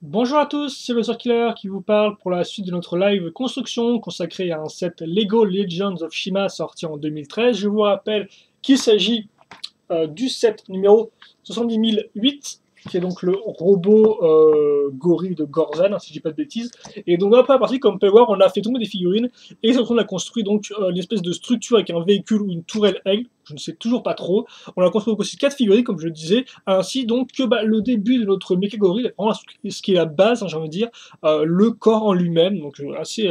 Bonjour à tous, c'est le Killer qui vous parle pour la suite de notre live construction consacré à un set Lego Legends of Shima sorti en 2013. Je vous rappelle qu'il s'agit du set numéro 70008, qui est donc le robot gorille de Gorzan, hein, si je dis pas de bêtises. Et donc dans la première partie, comme vous pouvez voir, on a fait tomber des figurines et on a construit donc une espèce de structure avec un véhicule ou une tourelle aigle. Je ne sais toujours pas trop. On a construit aussi 4 figurines, comme je le disais, ainsi donc que le début de notre méca gorille, vraiment ce qui est la base, hein, j'ai envie de dire, le corps en lui-même, donc assez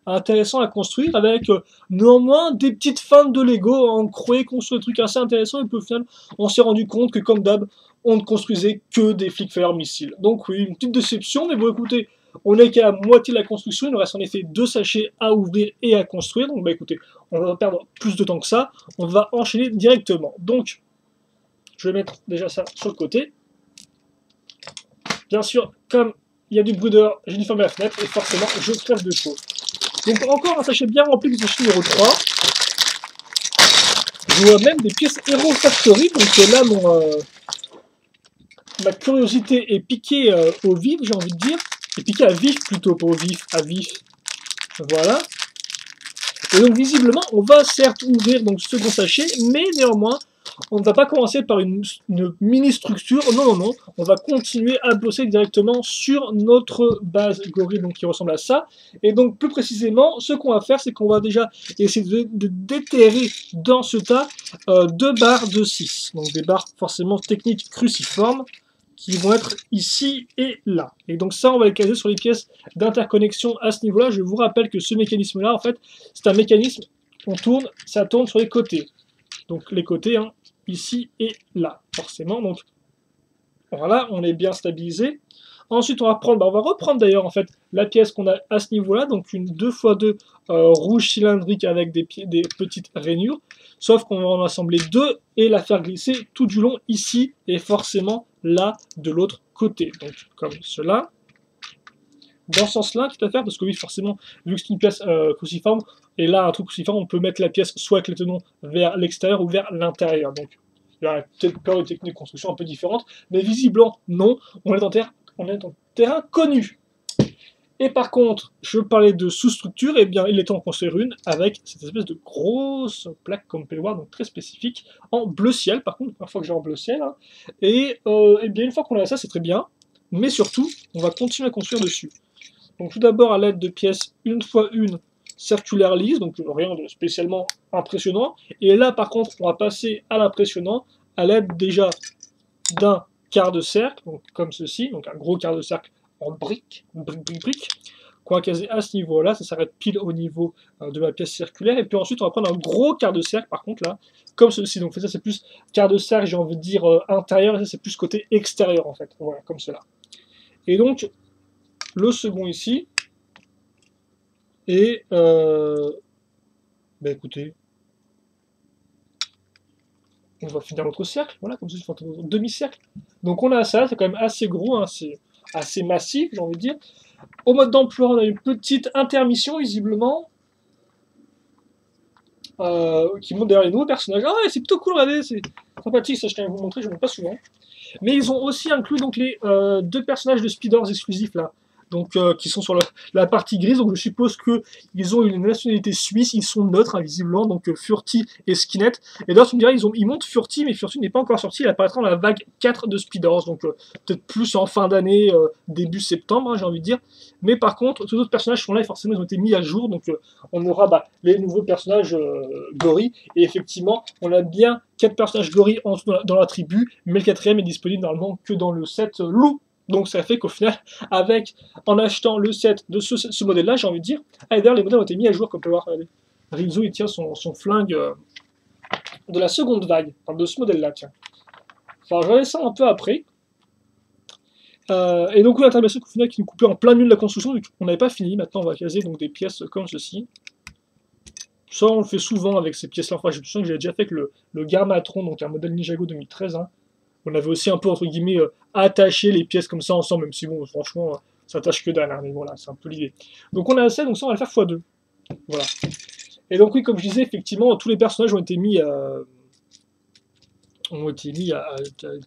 intéressant à construire avec néanmoins des petites feintes de Lego. On croyait construire des trucs assez intéressants et puis au final on s'est rendu compte que comme d'hab on ne construisait que des Flickfire missiles. Donc oui, une petite déception, mais bon écoutez, on est qu'à la moitié de la construction, il nous reste en effet 2 sachets à ouvrir et à construire, donc bah écoutez, on va pas perdre plus de temps que ça, on va enchaîner directement. Donc, je vais mettre déjà ça sur le côté. Bien sûr, comme il y a du bruit dehors, j'ai dû fermer la fenêtre et forcément je crève de chaud. Donc encore un sachet bien rempli du sachet numéro 3. Je vois même des pièces Hero Factory, donc là ma curiosité est piquée au vif, j'ai envie de dire. Et piquée à vif plutôt, pas au vif, à vif. Voilà. Et donc visiblement, on va certes ouvrir donc ce second sachet, mais néanmoins, on ne va pas commencer par une mini structure. Non, non, non. On va continuer à bosser directement sur notre base gorille, donc qui ressemble à ça. Et donc plus précisément, ce qu'on va faire, c'est qu'on va déjà essayer de déterrer dans ce tas 2 barres de 6. Donc des barres forcément techniques cruciformes qui vont être ici et là. Et donc ça, on va les caser sur les pièces d'interconnexion à ce niveau-là. Je vous rappelle que ce mécanisme-là, en fait, c'est un mécanisme, on tourne, ça tourne sur les côtés. Donc les côtés, hein, ici et là, forcément. Donc voilà, on est bien stabilisé. Ensuite, on va reprendre d'ailleurs en fait la pièce qu'on a à ce niveau-là, donc une 2x2 rouge cylindrique avec des petites rainures. Sauf qu'on va en assembler 2 et la faire glisser tout du long ici et forcément là de l'autre côté. Donc comme cela. Dans ce sens-là, tout à fait, parce que oui, forcément, vu que c'est une pièce cruciforme, et là un truc cruciforme, on peut mettre la pièce soit avec les tenons vers l'extérieur ou vers l'intérieur. Donc il y a peut-être pas une technique de construction un peu différente, mais visiblement non, on est en terrain connu. Et par contre, je parlais de sous-structure, et bien il est temps d'en construire une avec cette espèce de grosse plaque, comme vous pouvez le voir, donc très spécifique, en bleu ciel, par contre, la première fois que j'ai en bleu ciel, hein. Et bien une fois qu'on a ça, c'est très bien, mais surtout, on va continuer à construire dessus. Donc tout d'abord à l'aide de pièces 1x1 circulaires lisses, donc rien de spécialement impressionnant. Et là par contre on va passer à l'impressionnant à l'aide déjà d'un quart de cercle, donc comme ceci, donc un gros quart de cercle en briques, brique, qu'on va caser à ce niveau-là, ça s'arrête pile au niveau de ma pièce circulaire, et puis ensuite on va prendre un gros quart de cercle par contre là, comme ceci, donc ça c'est plus quart de cercle, j'ai envie de dire intérieur, et ça c'est plus côté extérieur en fait, voilà, comme cela. Et donc, le second ici, et écoutez, on va finir notre cercle, voilà, comme ça, je fais un demi-cercle. Donc on a ça, c'est quand même assez gros, hein, c'est assez massif, j'ai envie de dire. Au mode d'emploi, on a une petite intermission, visiblement, qui montre derrière les nouveaux personnages. Ah ouais, c'est plutôt cool, regardez, c'est sympathique, ça je tiens à vous montrer, je ne montre pas souvent. Mais ils ont aussi inclus donc les 2 personnages de Speeders exclusifs là, donc qui sont sur la partie grise. Donc je suppose qu'ils ont une nationalité suisse, ils sont neutres hein, visiblement, donc Furty et Skinnet. Et d'ailleurs tu me diras, ils montent Furty, mais Furty n'est pas encore sorti, il apparaîtra dans la vague 4 de Speeders, donc peut-être plus en fin d'année, début septembre, hein, j'ai envie de dire. Mais par contre, tous les autres personnages sont là et forcément ils ont été mis à jour, donc on aura les nouveaux personnages gorilles. Et effectivement, on a bien 4 personnages gorilles en tout dans la tribu, mais le 4e est disponible normalement que dans le set loup. Donc ça fait qu'au final, en achetant le set de ce modèle-là, j'ai envie de dire, ah, d'ailleurs les modèles ont été mis à jour, comme on peut voir, regardez. Rizzo il tient son flingue de la seconde vague, enfin, de ce modèle-là, tiens. Enfin, je regarde ça un peu après. Et donc oui, l'intermédiaire au final qui nous coupait en plein milieu de la construction, donc on n'avait pas fini, maintenant on va caser donc des pièces comme ceci. Ça on le fait souvent avec ces pièces-là, enfin j'ai l'impression que j'ai déjà fait avec le Garmatron, donc un modèle Ninjago 2013, hein. On avait aussi un peu, entre guillemets, attaché les pièces comme ça ensemble, même si bon, franchement, ça tâche que dalle, hein, mais voilà, c'est un peu l'idée. Donc on a assez, donc ça on va le faire x2. Voilà. Et donc oui, comme je disais, effectivement, tous les personnages ont été mis ont été mis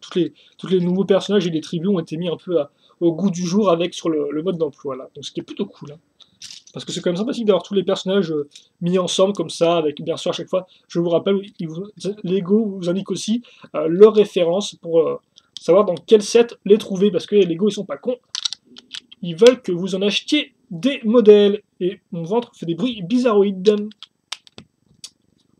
tous les nouveaux personnages et les tribus ont été mis un peu au goût du jour avec sur le mode d'emploi là. Donc ce qui est plutôt cool. Hein. Parce que c'est quand même sympathique d'avoir tous les personnages mis ensemble comme ça, avec bien sûr à chaque fois, je vous rappelle, Lego vous indique aussi leurs références pour savoir dans quel set les trouver, parce que les Lego ils sont pas cons, ils veulent que vous en achetiez des modèles. Et mon ventre fait des bruits bizarroïdes.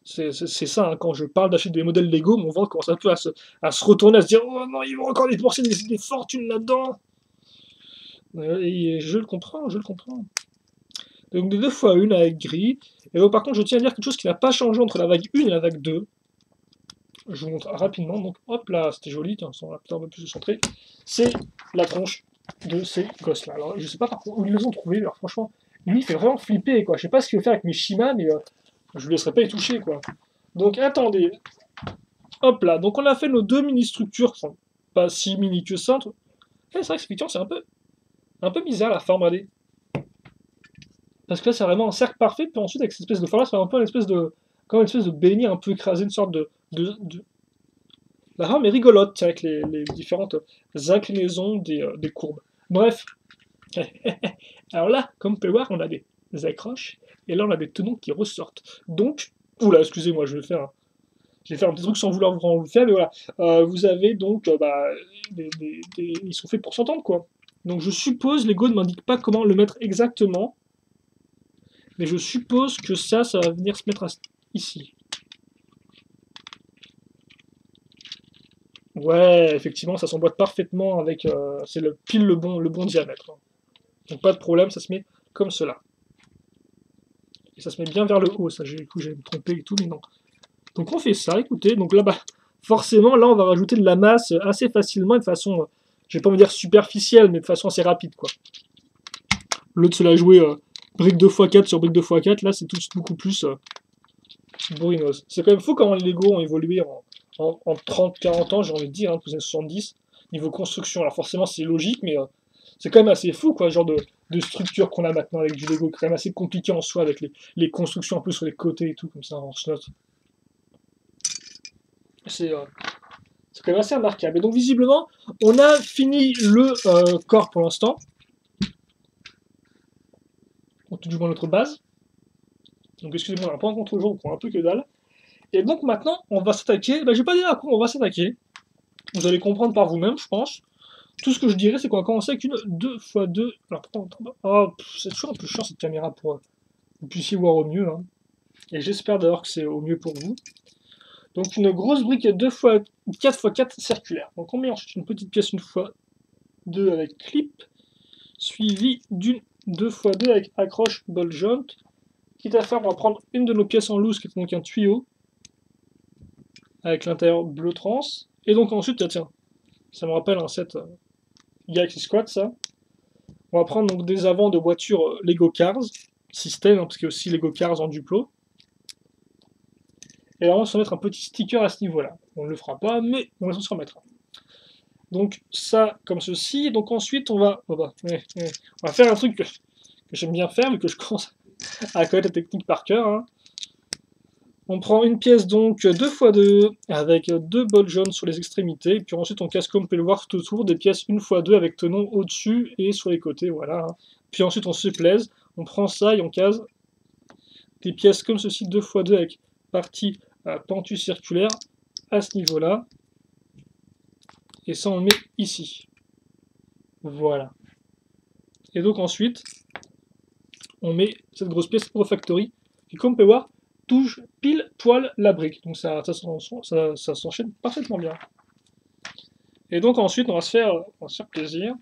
C'est ça, hein, quand je parle d'acheter des modèles Lego, mon ventre commence un peu à se retourner, à se dire oh non, ils vont encore dépenser des fortunes là-dedans. Et je le comprends, je le comprends. Donc des 2x1 avec gris. Et donc par contre, je tiens à dire quelque chose qui n'a pas changé entre la vague 1 et la vague 2. Je vous montre rapidement. Donc hop là, c'était joli, ça va peut-être un peu plus centré. C'est la tronche de ces gosses-là. Alors je sais pas par contre où ils les ont trouvés, alors franchement, lui il fait vraiment flipper quoi. Je sais pas ce qu'il veut faire avec mes Shima, mais je ne laisserai pas y toucher quoi. Donc attendez. Hop là, donc on a fait nos deux mini-structures, enfin, pas si mini que ça. C'est vrai que effectivement c'est un peu bizarre la forme, regardez. Parce que là, c'est vraiment un cercle parfait, puis ensuite, avec cette espèce de forme-là, c'est un peu une espèce de. Comme une espèce de béni un peu écrasé, une sorte de. La forme est rigolote, tiens, avec les différentes inclinaisons des courbes. Bref. Alors là, comme vous pouvez voir, on a des accroches, et là, on a des tenons qui ressortent. Donc. Oula, excusez-moi, je vais faire un petit truc sans vouloir vous faire, mais voilà. Vous avez donc. Ils sont faits pour s'entendre, quoi. Donc je suppose, Lego ne m'indique pas comment le mettre exactement. Mais je suppose que ça va venir se mettre ici. Ouais, effectivement, ça s'emboîte parfaitement avec... c'est pile le bon diamètre. Donc pas de problème, ça se met comme cela. Et ça se met bien vers le haut, ça j'ai me trompé et tout, mais non. Donc on fait ça, écoutez, donc là, forcément, là on va rajouter de la masse assez facilement et de façon, je vais pas me dire superficielle, mais de façon assez rapide, quoi. Au lieu de se la jouer brique 2x4 sur brique 2x4, là c'est tout beaucoup plus bourrinos. C'est quand même fou comment les Lego ont évolué en 30-40 ans, j'ai envie de dire, hein, les années 70, niveau construction. Alors forcément c'est logique, mais c'est quand même assez fou, quoi, le genre de structure qu'on a maintenant avec du Lego, quand même assez compliqué en soi, avec les constructions un peu sur les côtés et tout, comme ça, en slot. C'est quand même assez remarquable. Et donc visiblement, on a fini le corps pour l'instant. Ou tout du moins notre base. Donc excusez-moi, on n'a pas un contre-jour, on prend un peu que dalle. Et donc maintenant, on va s'attaquer. Je vais pas dire à quoi on va s'attaquer. Vous allez comprendre par vous-même, je pense. Tout ce que je dirais, c'est qu'on va commencer avec une 2x2. Alors, oh, c'est toujours un peu chiant cette caméra pour que vous puissiez voir au mieux. Hein. Et j'espère d'ailleurs que c'est au mieux pour vous. Donc une grosse brique 4x4 circulaire. Donc on met ensuite une petite pièce 1x2 avec clip, suivie d'une 2x2 avec accroche ball joint. Quitte à faire, on va prendre une de nos pièces en loose, qui est donc un tuyau, avec l'intérieur bleu trans. Et donc ensuite, tiens, ça me rappelle un set Galaxy Squad, ça. On va prendre donc des avants de voitures Lego Cars, système, hein, parce qu'il y a aussi Lego Cars en Duplo. Et là, on va se mettre un petit sticker à ce niveau-là. On ne le fera pas, mais on va s'en remettre. Donc ça, comme ceci. Donc ensuite, on va faire un truc que j'aime bien faire, vu que je commence à connaître la technique par cœur. Hein. On prend une pièce donc 2x2 avec deux bols jaunes sur les extrémités, et puis ensuite on casse comme vous pouvez le voir tout autour des pièces 1x2 avec tenon au-dessus et sur les côtés, voilà. Puis ensuite on se plaise, on prend ça et on case des pièces comme ceci 2x2 avec partie pentue circulaire à ce niveau-là. Et ça on le met ici. Voilà. Et donc ensuite, on met cette grosse pièce au factory, qui comme vous pouvez voir, touche pile poil la brique. Donc ça s'enchaîne parfaitement bien. Et donc ensuite, on va se faire plaisir.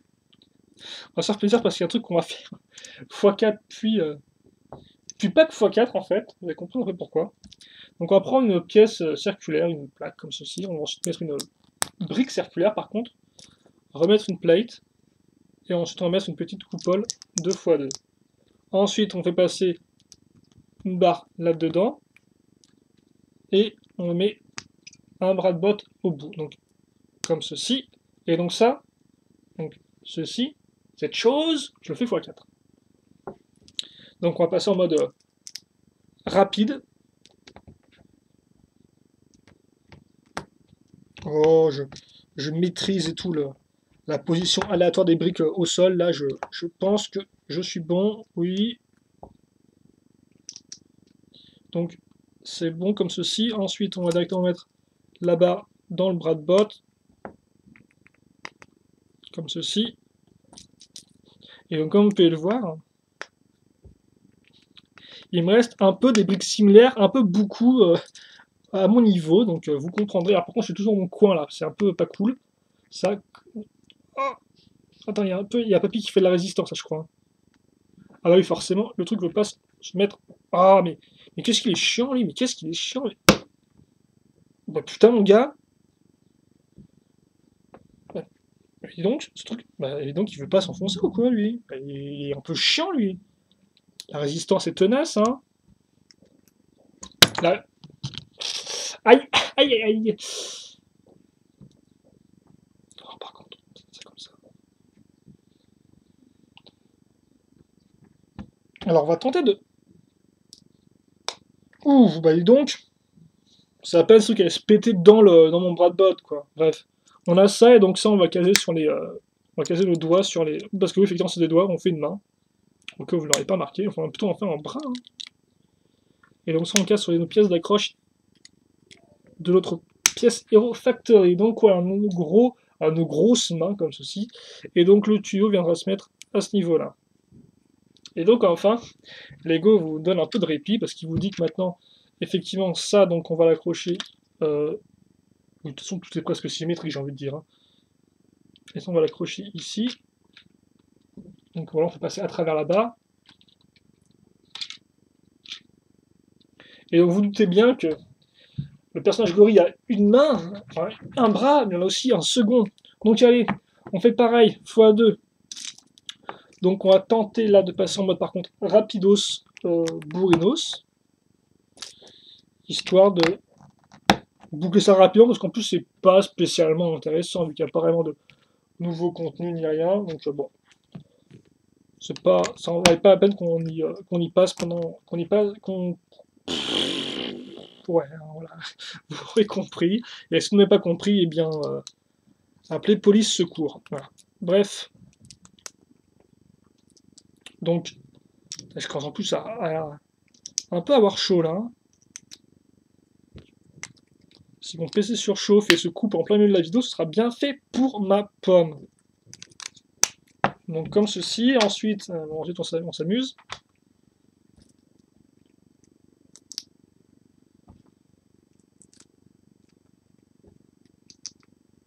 On va se faire plaisir parce qu'il y a un truc qu'on va faire x4 puis pas que x4 en fait. Vous allez comprendre pourquoi. Donc on va prendre une pièce circulaire, une plaque comme ceci. On va ensuite mettre une brique circulaire par contre. Remettre une plate. Et ensuite on va mettre une petite coupole 2x2. Ensuite on fait passer une barre là-dedans. Et on met un bras de botte au bout. Donc comme ceci. Et donc ça, donc ceci, cette chose, je le fais x4. Donc on va passer en mode rapide. Oh, je maîtrise et tout la position aléatoire des briques au sol. Là, je pense que je suis bon. Oui. Donc, c'est bon comme ceci. Ensuite, on va directement mettre la barre dans le bras de botte. Comme ceci. Et donc, comme vous pouvez le voir, il me reste un peu des briques similaires, un peu beaucoup à mon niveau. Donc, vous comprendrez. Alors, par contre, je suis toujours dans mon coin là. C'est un peu pas cool. Ça. Oh, attends, il y a Papy qui fait de la résistance, là, je crois. Ah bah oui, forcément, le truc veut pas se mettre. Ah, mais qu'est-ce qu'il est chiant, lui. Mais qu'est-ce qu'il est chiant. Bah putain, mon gars. Bah, et donc, ce truc. Bah, et donc, il veut pas s'enfoncer ou quoi, lui? Bah, il est un peu chiant, lui. La résistance est tenace, hein. Là. Aïe, aïe, aïe, aïe. Oh, par contre, c'est comme ça. Alors, on va tenter de. Ouh, bah dis donc. C'est à peine ce truc allait se péter dans mon bras de botte, quoi. Bref. On a ça, et donc ça, on va caser sur les. On va caser le doigt sur les. Parce que oui, effectivement, c'est des doigts, on fait une main. Au cas où vous ne l'aurez pas marqué. Enfin, plutôt, on va faire un bras. Hein. Et donc, ça, on casse sur les pièces d'accroche de l'autre pièce Hero Factory. Donc, voilà, nos grosses mains, comme ceci. Et donc, le tuyau viendra se mettre à ce niveau-là. Et donc, enfin, Lego vous donne un peu de répit, parce qu'il vous dit que maintenant, effectivement, ça, donc, on va l'accrocher. De toute façon, tout est presque symétrique, j'ai envie de dire. Hein. Et ça, on va l'accrocher ici. Donc voilà, on fait passer à travers la barre. Et donc vous doutez bien que le personnage gorille a une main, enfin, un bras, mais il y en a aussi un second. Donc allez, on fait pareil, x2. Donc on va tenter là de passer en mode par contre rapidos bourrinos. Histoire de boucler ça rapidement, parce qu'en plus c'est pas spécialement intéressant, vu qu'il n'y a pas vraiment de nouveau contenu ni rien. Donc bon. C'est pas, ça en valait pas la peine qu'on y passe pendant, qu'on y passe, qu'on, ouais, voilà, vous aurez compris. Et si vous n'avez pas compris, eh bien, appelez police secours. Voilà. Bref, donc, je commence en plus à un peu avoir chaud là. Si mon PC surchauffe et se coupe en plein milieu de la vidéo, ce sera bien fait pour ma pomme. Donc comme ceci, ensuite on s'amuse.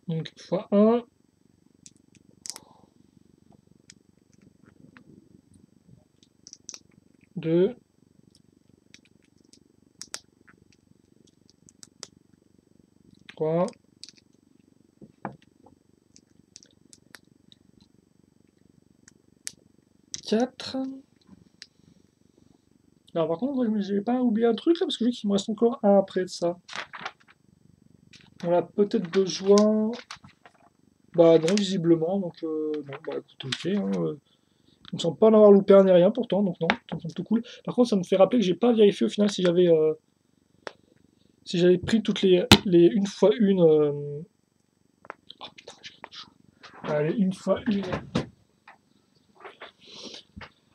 Donc x1. 2. 3. 4. Alors par contre, j'ai pas oublié un truc là, parce que je vois qu'il me reste encore un après de ça. On a peut-être besoin. Bah non, visiblement, donc bon, bah écoute, ok. Hein, il me semble pas en avoir loupé un ni rien pourtant, donc non, ça me semble tout cool. Par contre, ça me fait rappeler que j'ai pas vérifié au final si j'avais pris toutes les une fois une. Oh putain, j'ai chaud. Allez, une fois une.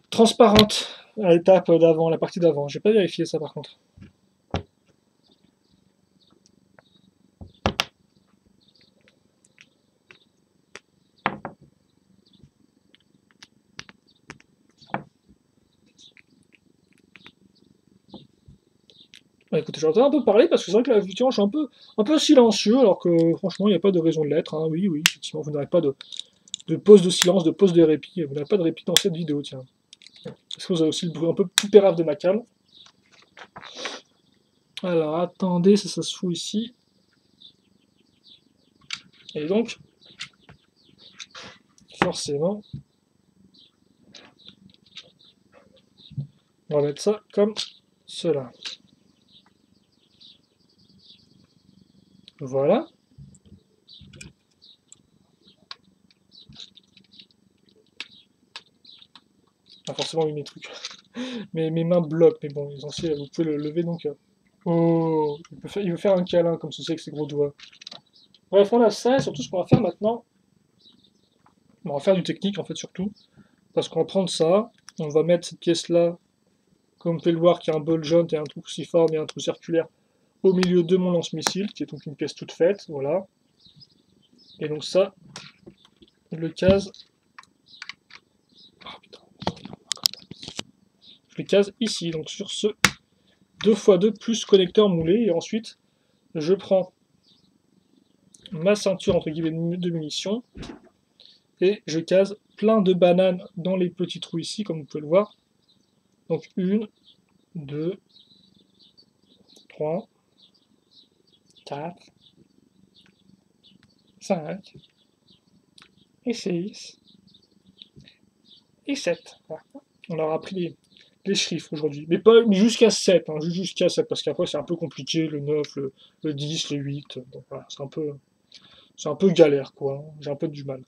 Transparente à l'étape d'avant, la partie d'avant. J'ai pas vérifié ça par contre. Bah, écoutez, j'entends un peu parler parce que c'est vrai que là, effectivement, je suis un peu silencieux, alors que franchement, il n'y a pas de raison de l'être. Hein. Oui, oui, effectivement, vous n'aurez pas de pause de silence, de pause de répit. Vous n'avez pas de répit dans cette vidéo, tiens. Est-ce que vous avez aussi le bruit un peu plus pérave de ma cale? Alors, attendez, ça se fout ici. Et donc, forcément, on va mettre ça comme cela. Voilà. Ah, forcément, oui, mes trucs. Mes mains bloquent, mais bon, l'essentiel, vous pouvez le lever donc. Oh, il veut faire un câlin comme ceci avec ses gros doigts. Bref, on a ça, et surtout ce qu'on va faire maintenant, on va faire du technique en fait surtout, parce qu'on va prendre ça, on va mettre cette pièce-là, comme vous pouvez le voir, qui a un ball joint et un trou cruciforme et un trou circulaire au milieu de mon lance-missile, qui est donc une pièce toute faite, voilà. Et donc ça, je le case. Oh, putain. Je le case ici, donc sur ce 2x2 plus connecteur moulé, et ensuite je prends ma ceinture entre guillemets de munitions, et je case plein de bananes dans les petits trous ici, comme vous pouvez le voir. Donc 1, 2, 3, 4, 5, et 6, et 7. Voilà. On aura pris les chiffres aujourd'hui. Mais pas jusqu'à 7, hein, jusqu'à 7, parce qu'après c'est un peu compliqué, le 9, le 10, le 8. Donc voilà, c'est un peu galère, quoi. J'ai un peu du mal.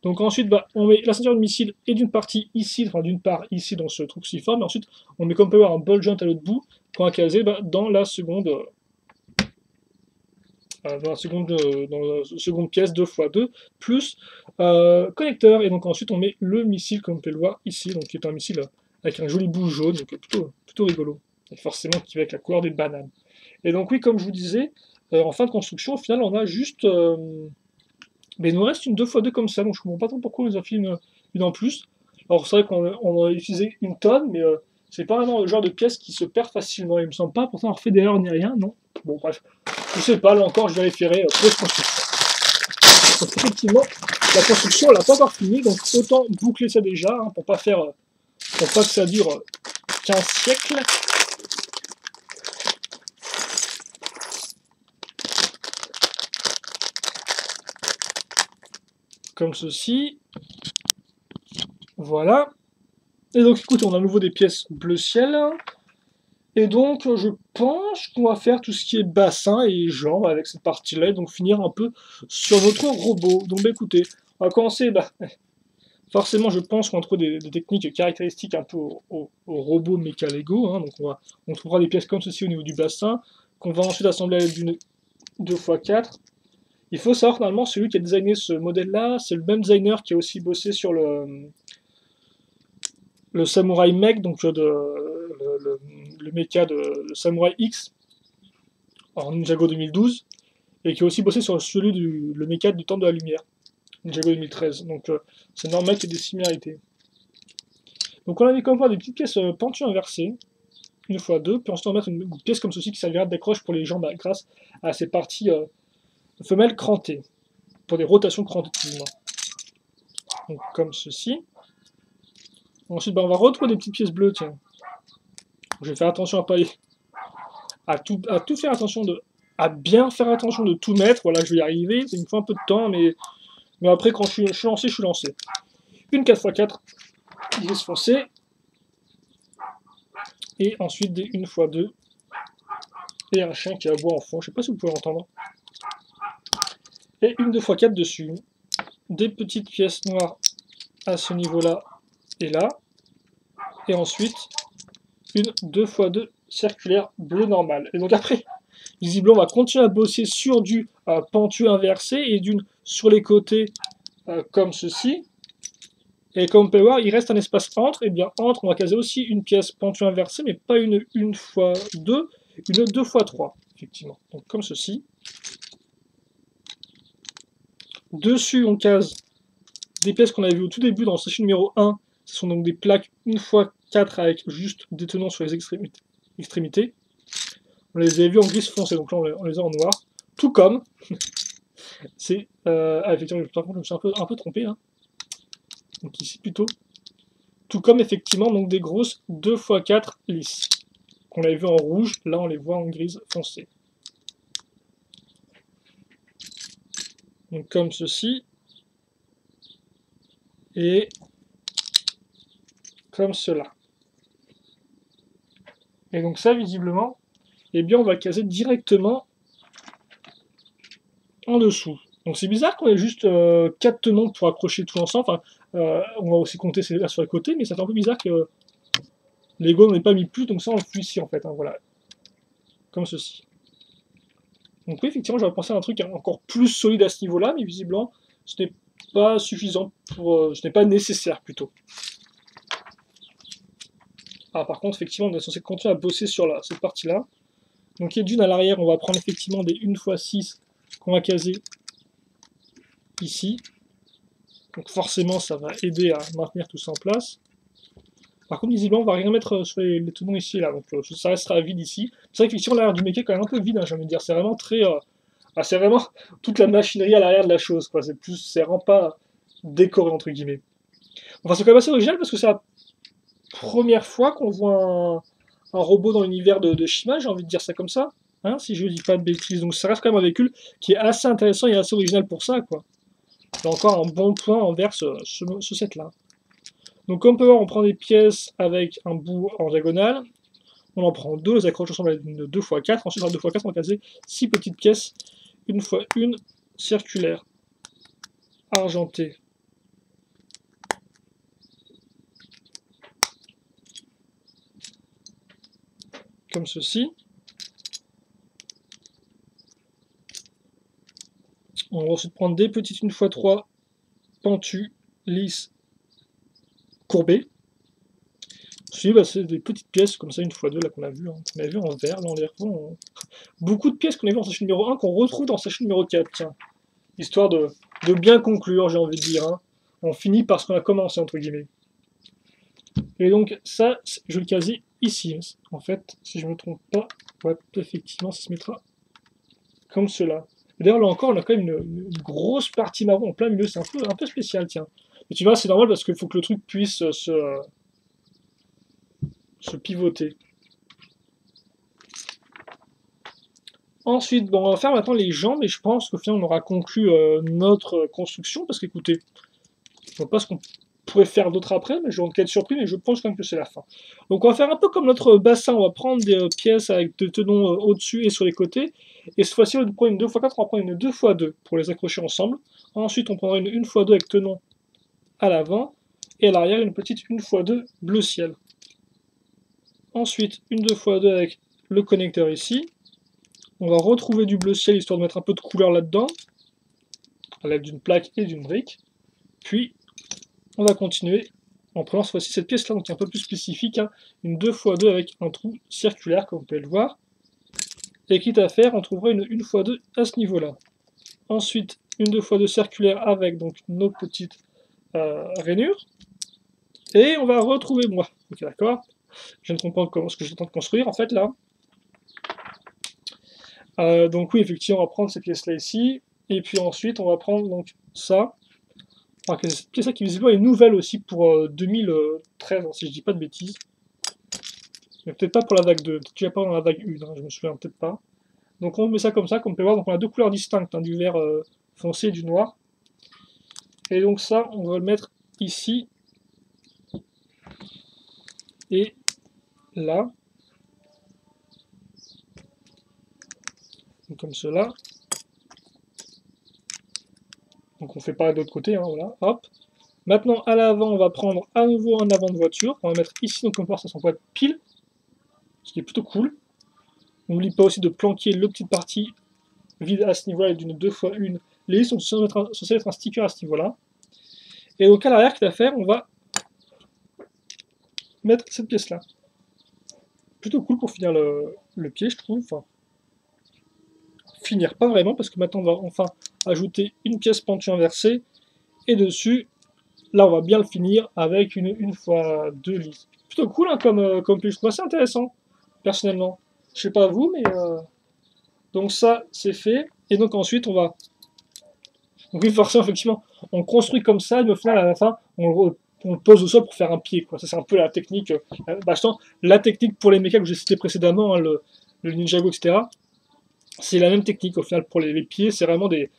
Donc ensuite, bah, on met la ceinture de missile et d'une partie ici, enfin d'une part ici dans ce trou cruciforme, et ensuite on met comme peut voir un ball joint à l'autre bout qu'on va caser bah, dans la seconde pièce 2x2 plus connecteur, et donc ensuite on met le missile comme vous pouvez le voir ici, donc qui est un missile avec un joli bout jaune, donc plutôt rigolo, et forcément qui va avec la couleur des bananes. Et donc oui, comme je vous disais, en fin de construction, au final on a juste mais il nous reste une 2x2 comme ça, donc je comprends pas trop pourquoi on nous a fait une en plus. Alors c'est vrai qu'on a utilisé une tonne, mais c'est pas vraiment le genre de pièce qui se perd facilement. Il me semble pas pourtant avoir fait d'erreur ni rien, non. Bon bref, je sais pas, là encore je vérifierai post-construction. Donc effectivement, la construction elle n'a pas encore fini, donc autant boucler ça déjà, hein, pour pas que ça dure 15 siècles. Comme ceci. Voilà. Et donc écoute, on a à nouveau des pièces bleu ciel. Et donc je pense qu'on va faire tout ce qui est bassin et jambes avec cette partie-là, et donc finir un peu sur notre robot. Donc bah, écoutez, on va commencer, bah, forcément je pense qu'on trouve des techniques caractéristiques un peu au robot Mecha Lego, hein, donc on trouvera des pièces comme ceci au niveau du bassin, qu'on va ensuite assembler avec d'une 2x4. Il faut savoir que normalement celui qui a designé ce modèle-là, c'est le même designer qui a aussi bossé sur le Samurai Mech, donc le mecha de Samurai X en Ninjago 2012, et qui a aussi bossé sur celui le mecha du Temps de la Lumière, Ninjago 2013. Donc c'est normal qu'il y ait des similarités. Donc on a mis comme ça des petites pièces pentues inversées, une fois deux, puis ensuite on va mettre une pièce comme ceci qui servira d'accroche pour les jambes grâce à ces parties femelles crantées, pour des rotations crantées. Donc comme ceci. Ensuite, bah, on va retrouver des petites pièces bleues, tiens. Je vais faire attention à tout faire attention à bien faire attention de tout mettre. Voilà, je vais y arriver. Il me faut un peu de temps, mais après, quand je suis lancé, je suis lancé. Une 4x4 grise foncée. Et ensuite des 1x2. Et un chien qui aboie en fond. Je sais pas si vous pouvez l'entendre. Et une 2x4 dessus. Des petites pièces noires à ce niveau-là et là. Et ensuite, une 2x2 circulaire bleu normal. Et donc après, visiblement, on va continuer à bosser sur du pentu inversé et d'une sur les côtés comme ceci. Et comme on peut voir, il reste un espace entre. Et bien entre, on va caser aussi une pièce pentu inversée, mais pas une 1x2, une 2x3, effectivement. Donc comme ceci. Dessus, on case des pièces qu'on avait vues au tout début dans le station numéro 1. Ce sont donc des plaques 1x4 avec juste des tenons sur les extrémités. On les avait vues en gris foncé, donc là on les a en noir. Tout comme, c'est, effectivement, par contre je me suis un peu trompé, hein. Donc ici plutôt, tout comme effectivement donc des grosses 2x4 lisses, qu'on avait vu en rouge, là on les voit en grise foncée. Donc comme ceci, et comme cela. Et donc ça visiblement, eh bien on va caser directement en dessous. Donc c'est bizarre qu'on ait juste 4 tenons pour accrocher tout ensemble. Enfin, on va aussi compter là sur les côtés, mais ça fait un peu bizarre que Lego n'en ait pas mis plus, donc ça on le fout ici en fait, hein, voilà. Comme ceci. Donc oui, effectivement, j'aurais pensé à un truc encore plus solide à ce niveau-là, mais visiblement, ce n'est pas suffisant ce n'est pas nécessaire plutôt. Ah, par contre, effectivement, on est censé continuer à bosser sur cette partie-là. Donc, il y a d'une à l'arrière, on va prendre effectivement des 1x6 qu'on va caser ici. Donc, forcément, ça va aider à maintenir tout ça en place. Par contre, visiblement, on va rien mettre sur les tenons ici, là. Donc, ça restera vide ici. C'est vrai qu'effectivement, l'arrière du méca est quand même un peu vide, hein, j'ai envie de dire. C'est vraiment très. C'est vraiment toute la machinerie à l'arrière de la chose, quoi. C'est vraiment pas décoré, entre guillemets. Enfin, c'est quand même assez original parce que c'est la première fois qu'on voit un robot dans l'univers de Shima, j'ai envie de dire ça comme ça, hein, si je dis pas de bêtises. Donc ça reste quand même un véhicule qui est assez intéressant et assez original pour ça, quoi. C'est encore un bon point envers ce set-là. Donc comme on peut voir, on prend des pièces avec un bout en diagonale, on en prend deux, les accroches ensemble avec une 2x4, ensuite dans 2x4 on va caser 6 petites pièces, une fois une, circulaire, argentée, comme ceci. On va ensuite prendre des petites 1x3 pentues, lisses, courbées. Ensuite, bah, c'est des petites pièces comme ça, 1x2 là qu'on a vu, hein, qu'on a vu en vert, là on les revend. Beaucoup de pièces qu'on a vu en sachet numéro 1 qu'on retrouve dans sachet numéro 4, tiens. Histoire de bien conclure, j'ai envie de dire. Hein. On finit par ce qu'on a commencé, entre guillemets. Et donc ça, je vais le caser ici. En fait, si je ne me trompe pas, ouais, effectivement, ça se mettra comme cela. D'ailleurs, là encore, on a quand même une grosse partie marron en plein milieu. C'est un peu spécial, tiens. Mais tu vois, c'est normal parce qu'il faut que le truc puisse se pivoter. Ensuite, bon, on va faire maintenant les jambes, et je pense qu'au final, on aura conclu notre construction, parce qu'écoutez, je ne vois pas ce qu'on pourrait faire d'autre après, mais je vais en être surpris, mais je pense quand même que c'est la fin. Donc on va faire un peu comme notre bassin, on va prendre des pièces avec des tenons au-dessus et sur les côtés, et cette fois-ci, au lieu de prendre une 2x4, on va prendre une 2x2 pour les accrocher ensemble. Ensuite, on prendra une 1x2 avec tenons à l'avant, et à l'arrière, une petite 1x2 bleu ciel. Ensuite, une 2x2 avec le connecteur ici. On va retrouver du bleu ciel, histoire de mettre un peu de couleur là-dedans, à l'aide d'une plaque et d'une brique. Puis, on va continuer en prenant cette fois-ci cette pièce-là, donc un peu plus spécifique, hein, une 2x2 avec un trou circulaire, comme vous pouvez le voir. Et quitte à faire, on trouvera une 1x2 à ce niveau-là. Ensuite, une 2x2 circulaire avec donc nos petites rainures. Et on va retrouver, moi, ok d'accord, je viens de comprendre ce que je suis en train de construire, en fait, là. Donc oui, effectivement, on va prendre cette pièce-là ici, et puis ensuite, on va prendre donc ça. Alors, cette pièce-là qui visiblement est nouvelle aussi pour 2013, hein, si je dis pas de bêtises. Mais peut-être pas pour la vague 2, peut-être qu'il n'y a pas dans la vague 1, hein, je me souviens peut-être pas. Donc on met ça comme on peut voir, donc on a deux couleurs distinctes, hein, du vert foncé et du noir. Et donc ça, on va le mettre ici, et là. Donc comme cela. Donc on fait pareil de l'autre côté, hein, voilà, hop. Maintenant, à l'avant, on va prendre à nouveau un avant de voiture. On va mettre ici, donc on peut voir ça s'emploie pile, ce qui est plutôt cool. N'oublie pas aussi de planquer le petite partie vide à ce niveau-là d'une 2x1. Les listes sont censées être un sticker à ce niveau-là. Et donc à l'arrière, qu'il à faire, on va mettre cette pièce-là. Plutôt cool pour finir le pied, je trouve. Enfin, finir pas vraiment, parce que maintenant on va enfin ajouter une pièce pentue inversée. Et dessus, là on va bien le finir avec une 1x2 lisse. Plutôt cool hein, comme plus. C'est intéressant, personnellement. Je sais pas vous, mais... Donc ça, c'est fait. Et donc ensuite, on va... Donc oui, forcément, effectivement, on construit comme ça, mais au final, à la fin, on le pose au sol pour faire un pied. Quoi. Ça, c'est un peu la technique... la technique pour les mechas que j'ai cité précédemment, hein, le Ninjago, etc. C'est la même technique, au final, pour les pieds. C'est vraiment des...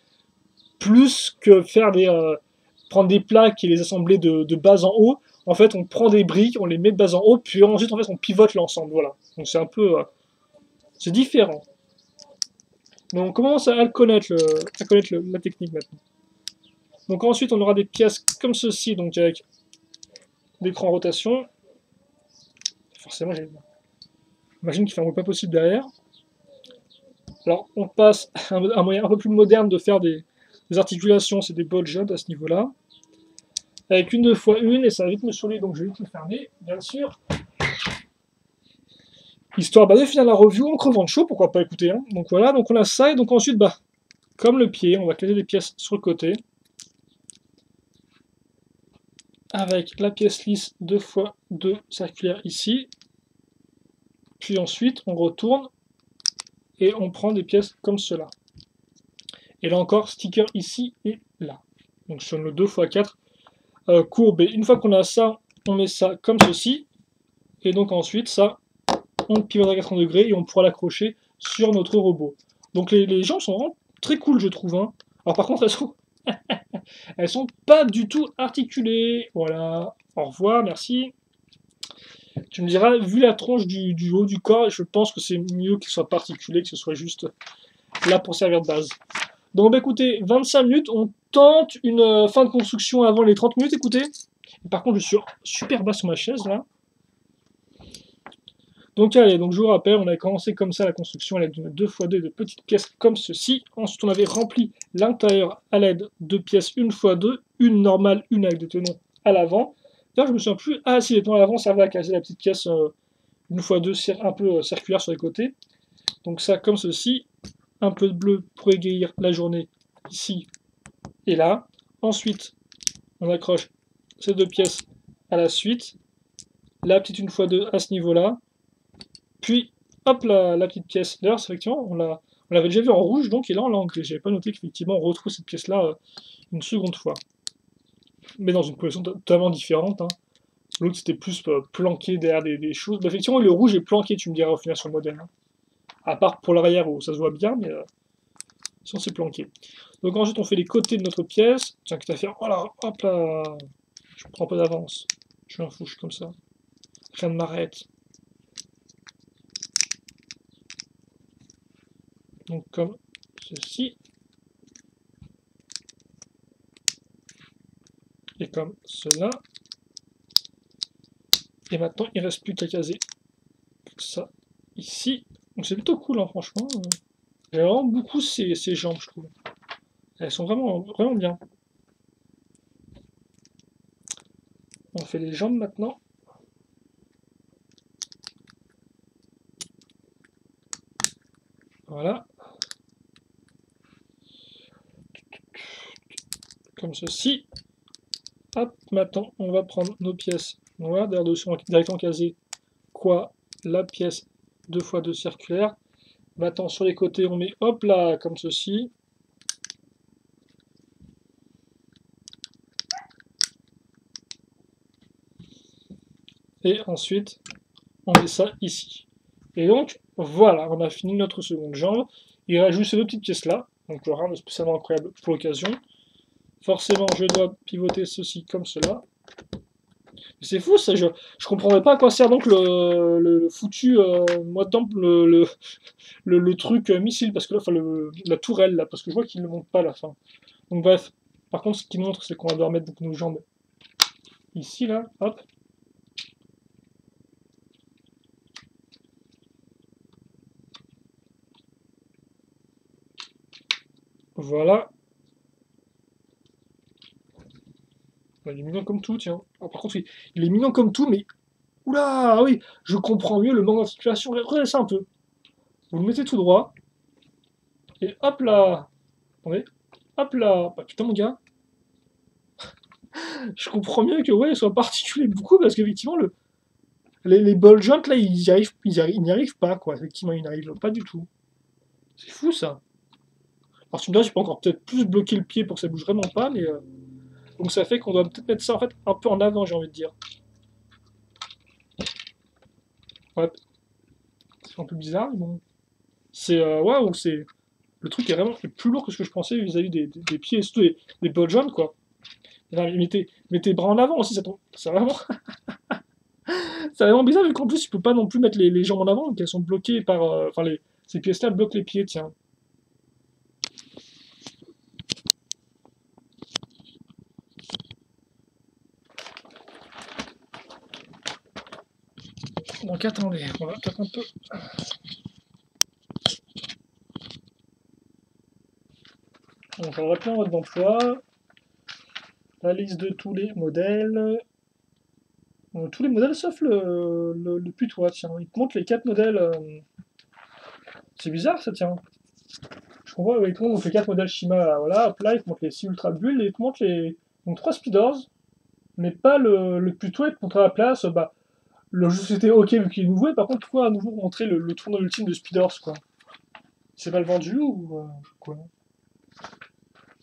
Plus que faire des... prendre des plaques et les assembler de bas en haut. En fait, on prend des briques, on les met de bas en haut, puis ensuite, en fait, on pivote l'ensemble. Voilà. Donc c'est un peu... c'est différent. Mais on commence à connaître, la technique maintenant. Donc ensuite, on aura des pièces comme ceci, donc avec l'écran rotation. Forcément, j'imagine qu'il fait un bruit pas possible derrière. Alors, on passe à un moyen un peu plus moderne de faire des articulations, c'est des ball jumps à ce niveau-là. Avec une 2x1, et ça va vite me saouler, donc je vais vite le fermer, bien sûr. Histoire de finir la review en crevant de chaud, pourquoi pas écouter. Hein. Donc voilà, donc on a ça, et donc ensuite, comme le pied, on va caser des pièces sur le côté. Avec la pièce lisse 2x2 circulaire ici. Puis ensuite, on retourne et on prend des pièces comme cela. Et là encore, sticker ici et là. Donc sur le 2x4 courbé. Une fois qu'on a ça, on met ça comme ceci. Et donc ensuite, ça, on le pivote à 80 degrés et on pourra l'accrocher sur notre robot. Donc les jambes sont vraiment très cool, je trouve. Hein. Alors par contre, elles sont pas du tout articulées. Voilà. Au revoir, merci. Tu me diras, vu la tronche du haut du corps, je pense que c'est mieux qu'il soit pas articulé, que ce soit juste là pour servir de base. Donc écoutez, 25 minutes, on tente une fin de construction avant les 30 minutes, écoutez. Et par contre, je suis super bas sur ma chaise, là. Donc allez, donc je vous rappelle, on avait commencé comme ça la construction à l'aide d'une 2x2 de petites pièces comme ceci. Ensuite, on avait rempli l'intérieur à l'aide de pièces 1x2, une normale, une avec des tenons à l'avant. D'ailleurs, je me souviens plus, ah si, les tenons à l'avant servaient à caser la petite pièce 1x2 un peu circulaire sur les côtés. Donc ça comme ceci, un peu de bleu pour égayer la journée ici et là. Ensuite, on accroche ces deux pièces à la suite, la petite 1x2 à ce niveau-là, puis hop la petite pièce. D'ailleurs, effectivement, on l'avait déjà vu en rouge, donc et là on l'a en gris. J'avais pas noté qu'effectivement on retrouve cette pièce-là une seconde fois. Mais dans une position totalement différente. Hein. L'autre c'était plus planqué derrière des choses. Bah, effectivement, le rouge est planqué, tu me diras au final sur le modèle. Hein. À part pour l'arrière où ça se voit bien, mais sinon c'est planqué. Donc ensuite on fait les côtés de notre pièce. Tiens, qu'est-ce à faire? Voilà, hop là. Je prends pas d'avance. Je suis un fou, je suis comme ça. Rien ne m'arrête. Donc comme ceci. Et comme cela. Et maintenant il ne reste plus qu'à caser ça ici. Donc c'est plutôt cool, hein, franchement. J'aime vraiment beaucoup ces jambes, je trouve. Elles sont vraiment, vraiment bien. On fait les jambes maintenant. Voilà. Comme ceci. Hop, maintenant on va prendre nos pièces noires. Derrière dessus, on va directement caser quoi? La pièce 2x2 circulaire. Maintenant sur les côtés, on met hop là, comme ceci. Et ensuite, on met ça ici. Et donc, voilà, on a fini notre seconde jambe. Il reste juste ces deux petites pièces-là. Donc, rien de spécialement incroyable pour l'occasion. Forcément, je dois pivoter ceci comme cela. C'est fou, ça, je comprendrais pas à quoi sert donc le foutu, moi, le truc missile, parce que là, enfin, la tourelle, là, parce que je vois qu'il ne monte pas à la fin. Donc, bref. Par contre, ce qu'il montre, c'est qu'on va devoir mettre donc, nos jambes ici, là, hop. Voilà. Il est mignon comme tout, tiens. Ah, par contre, il est mignon comme tout, mais... Oula, ah oui, je comprends mieux le manque d'articulation. Regardez ça un peu. Vous le mettez tout droit. Et hop là. Attendez. Hop là. Bah, putain, mon gars. Je comprends mieux que, ouais, soit pas articulé beaucoup, parce qu'effectivement, les ball joints, là, ils n'y arrivent pas, quoi. Effectivement, ils n'y arrivent pas du tout. C'est fou, ça. Alors, tu me diras, je peux encore peut-être plus bloquer le pied pour que ça bouge vraiment pas, mais... Donc ça fait qu'on doit peut-être mettre ça, en fait, un peu en avant, j'ai envie de dire. Ouais. C'est un peu bizarre, mais bon. C'est... waouh, c'est... Le truc est vraiment plus lourd que ce que je pensais vis-à-vis des pieds et surtout des ball joints, quoi. Mettez tes bras en avant aussi, c'est vraiment... c'est vraiment bizarre, vu qu'en plus, tu peux pas non plus mettre les jambes en avant, qu'elles sont bloquées par... Enfin, ces pièces-là bloquent les pieds, tiens. Donc attendez, on va peut-être un peu... j'en aurai plein en mode d'emploi. La liste de tous les modèles. Tous les modèles sauf le putois, tiens. Il te montre les 4 modèles. C'est bizarre ça, tiens. Je comprends, il te montre donc, les 4 modèles Shima, voilà, hop là, il te montre les 6 Ultra Bulles, et il te montre les. Donc 3 Speeders, mais pas le putois, il te montre à la place, bah, le jeu c'était ok vu qu'il est nouveau, et par contre, pourquoi à nouveau montrer le tournoi ultime de Speeders, quoi. C'est mal vendu ou quoi?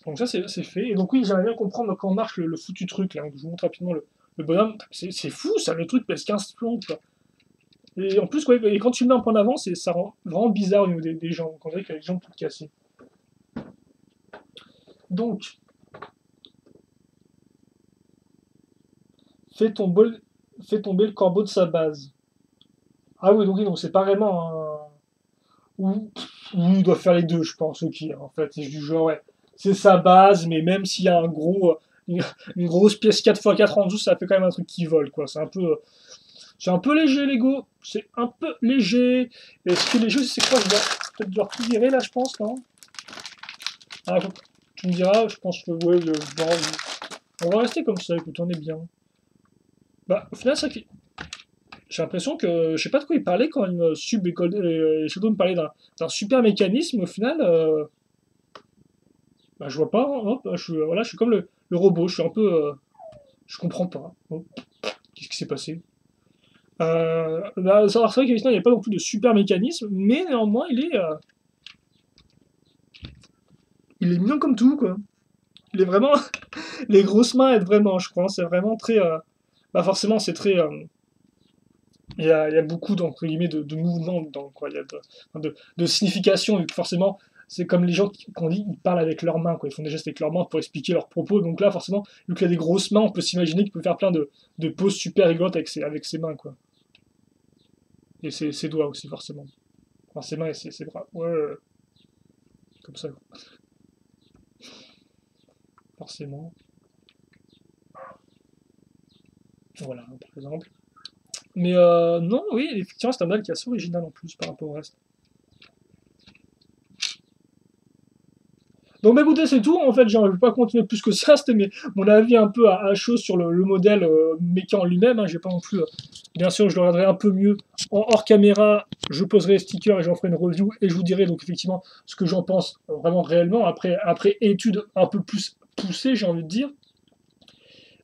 Donc ça c'est fait, et donc oui, j'aimerais bien comprendre comment marche le foutu truc, là, donc je vous montre rapidement le bonhomme, c'est fou ça, le truc pèse 15 plombs, quoi. Et en plus, ouais, et quand tu le mets un point d'avant, ça rend vraiment bizarre au niveau des jambes, on dirait qu'il y a les jambes toutes cassées. Donc, fais tomber, fais tomber le corbeau de sa base. Ah oui, donc oui, donc c'est pas vraiment un... Ou il doit faire les deux, je pense, ok, en fait, c'est du genre, ouais, c'est sa base, mais même s'il y a un gros, une grosse pièce 4x4 en dessous, ça fait quand même un truc qui vole, quoi, c'est un peu léger, Lego, c'est un peu léger, et ce qui est léger, c'est quoi, je dois peut-être devoir tout virer, là, je pense, non? Ah, tu me diras, je pense que, ouais, on va rester comme ça, écoute, on est bien. Bah, au final, c'est vrai que j'ai l'impression que je sais pas de quoi il parlait quand il me Shadow me parlait d'un super mécanisme. Au final, bah, je vois pas. Hop, voilà, je suis comme le robot. Je suis un peu, je comprends pas. Bon, qu'est-ce qui s'est passé? Bah, c'est vrai qu'effectivement, il n'y a pas non plus de super mécanisme, mais néanmoins, il est mignon comme tout, quoi. Il est vraiment, les grosses mains aident vraiment, je crois. C'est vraiment très, bah forcément, c'est très, il y a beaucoup d'entre guillemets de mouvements dedans, quoi. Il y a de signification, vu que forcément, c'est comme les gens qu'on dit, ils parlent avec leurs mains, quoi. Ils font des gestes avec leurs mains pour expliquer leurs propos. Donc là, forcément, vu qu'il a des grosses mains, on peut s'imaginer qu'il peut faire plein de poses super rigolotes avec ses mains, quoi. Et ses doigts aussi, forcément. Enfin, ses mains et ses bras. Ouais, comme ça, forcément. Voilà, par exemple. Mais non, oui, effectivement, c'est un modèle qui est assez original en plus par rapport au reste. Donc bah écoutez, c'est tout. En fait, je ne vais pas continuer plus que ça. C'était mon avis un peu à chaud sur le modèle méca en lui-même. Hein. J'ai pas non plus. Bien sûr, je le regarderai un peu mieux en hors caméra. Je poserai les stickers et j'en ferai une review et je vous dirai donc effectivement ce que j'en pense vraiment réellement après étude un peu plus poussée, j'ai envie de dire.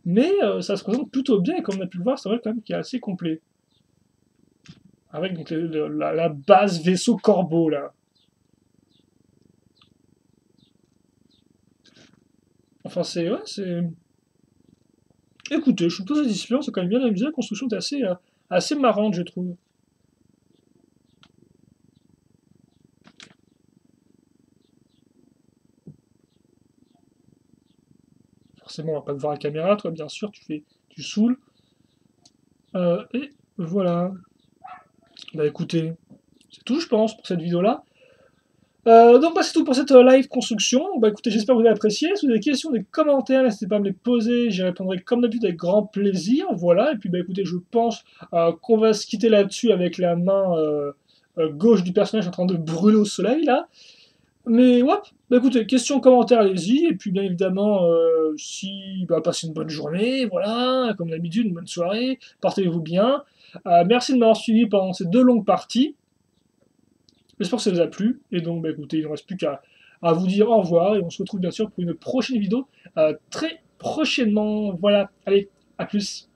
Mais ça se présente plutôt bien et comme on a pu le voir, c'est vrai quand même qu'il est assez complet. Avec donc la base vaisseau corbeau là. Enfin, c'est. Ouais, c'est. Écoutez, je suis plutôt satisfait, on s'est quand même bien amusé, la construction est assez marrante, je trouve. Forcément, on va pas te voir à la caméra, toi, bien sûr, tu saoules. Et voilà. Bah écoutez, c'est tout, je pense, pour cette vidéo-là. Donc bah, c'est tout pour cette live construction. Bah écoutez, j'espère que vous avez apprécié. Si vous avez des questions, des commentaires, n'hésitez pas à me les poser. J'y répondrai comme d'habitude avec grand plaisir. Voilà. Et puis bah écoutez, je pense qu'on va se quitter là-dessus avec la main gauche du personnage en train de brûler au soleil là. Mais ouais, bah écoutez, questions, commentaires, allez-y. Et puis bien évidemment, si bah, passez une bonne journée, voilà, comme d'habitude, une bonne soirée, portez-vous bien. Merci de m'avoir suivi pendant ces 2 longues parties. J'espère que ça vous a plu. Et donc, bah, écoutez, il ne reste plus qu'à vous dire au revoir. Et on se retrouve bien sûr pour une prochaine vidéo très prochainement. Voilà, allez, à plus.